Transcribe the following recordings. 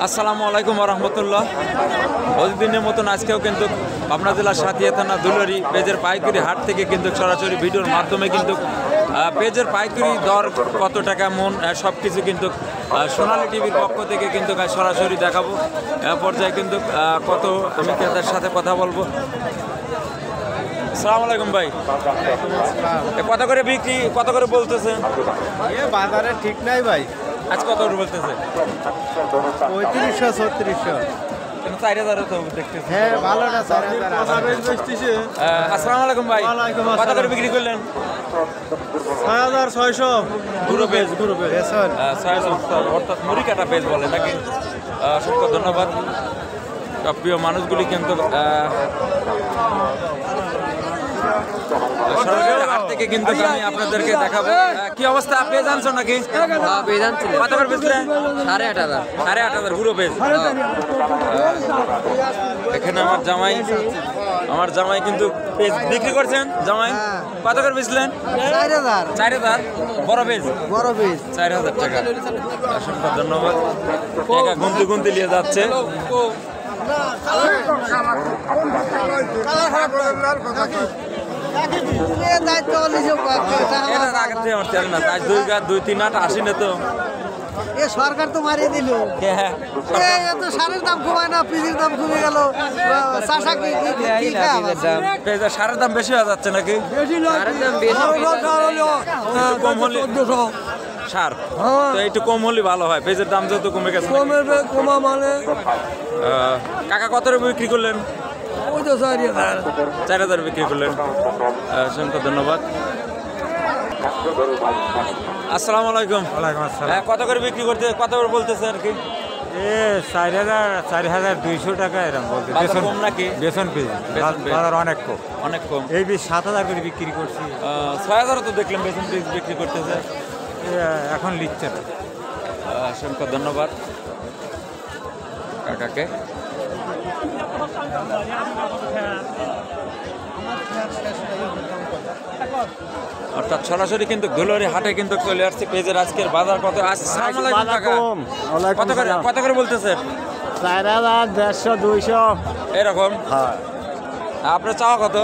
আসসালামু আলাইকুম রহমতুল্লাহ। প্রতিদিনের মতন আজকেও কিন্তু পাবনা জেলার সাথিয়া থানা দুলারি পেঁয়াজের পাইকারি হাট থেকে কিন্তু সরাসরি ভিডিওর মাধ্যমে কিন্তু পেঁয়াজের পাইকারি দর কত টাকা মন সব কিছু কিন্তু সোনালী টিভির পক্ষ থেকে কিন্তু সরাসরি দেখাবো। পর্যায়ে কিন্তু কত আমি ক্রেতার সাথে কথা বলবো। আসসালামু আলাইকুম ভাই, কত করে বিক্রি, কত করে বলতেছে? বাজারে ঠিক নাই ভাই, আজ কত করে বলতেছে? 3500 3600। 4000 তো দেখতেছি। হ্যাঁ ভালোটা 4000। আসসালামু আলাইকুম ভাই, কত করে বিক্রি করলেন? 6600 গুঁড়ো পেঁয়াজ। 600 অর্থাৎ মুড়ি কাটা পেঁয়াজ বলে নাকি? অসংখ্য ধন্যবাদ। প্রিয় মানুষগুলি কিন্তু সরাসরি হাট থেকে কিন্তু আমি আপনাদেরকে দেখাবো। কি অবস্থা, পেঁয়াজ আনছো নাকি? কত করে বেচলে? 8500। 8500 গুঁড়ো পেঁয়াজ। এখানে আমার জামাই কিন্তু পেঁয়াজ বিক্রি করছেন। জামাই কত করে বেচলেন? 4000। বড় পেঁয়াজ 4000 টাকা। অসংখ্য ধন্যবাদ। টাকা গুনতে নিয়ে যাচ্ছে। সরকার তো মারিয়ে দিল, সারের দাম কমায় না, পিজির দাম কমে গেল। সারের দাম বেশি হয়ে যাচ্ছে নাকি? সার তো একটু কম হলে ভালো হয়। পেঁয়াজের দাম যত কমে গেছে। কমা মানে কাকা কত বিক্রি করলেন? 4000 বিক্রি করলেন। অসংখ্য ধন্যবাদ। আসসালামু আলাইকুম। কত করে বিক্রি করতে, কত করে বলতেছে আর কি? 4200 টাকা এরকম বলতে। বাজার কম নাকি? বেসন পেঁয়াজ বাজার অনেক কম। এই বীজ 7000 করে বিক্রি করছি। 6000 তো দেখলাম বেসন পেঁয়াজ বিক্রি করতেছে। এখন লিখছে না। অসংখ্য ধন্যবাদ কাকাকে। অর্থাৎ সরাসরি কিন্তু দুলারি হাটে কিন্তু চলে আসছে। পেঁয়াজের আজকের বাজার কত? আসসালামু আলাইকুম কাকা, কত করে বলতেছে? 4000 150 200 এরকম। হ্যাঁ, আপনার চাওয়া কত?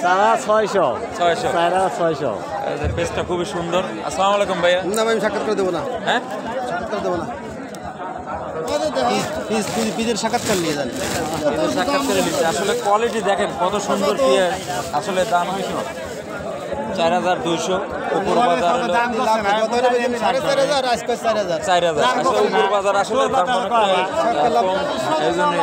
600 600। 4600। পেঁয়াজটা খুবই সুন্দর। আসসালামু আলাইকুম ভাইয়া। না আমি সাক্ষাৎ করে দেবো না। হ্যাঁ, সাক্ষাৎ করে দেবো না। পিজের সাক্ষাৎকার নিয়ে যান। সাক্ষাৎকারে নিচ্ছে। আসলে কোয়ালিটি দেখেন কত সুন্দর পেঁয়াজ। আসলে দাম হয়েছে 4200। উপর বাজার হলো 4500 আজকে 4000। 4000। আসলে উপর বাজার আসলে দাম অনেক কম। এই জন্য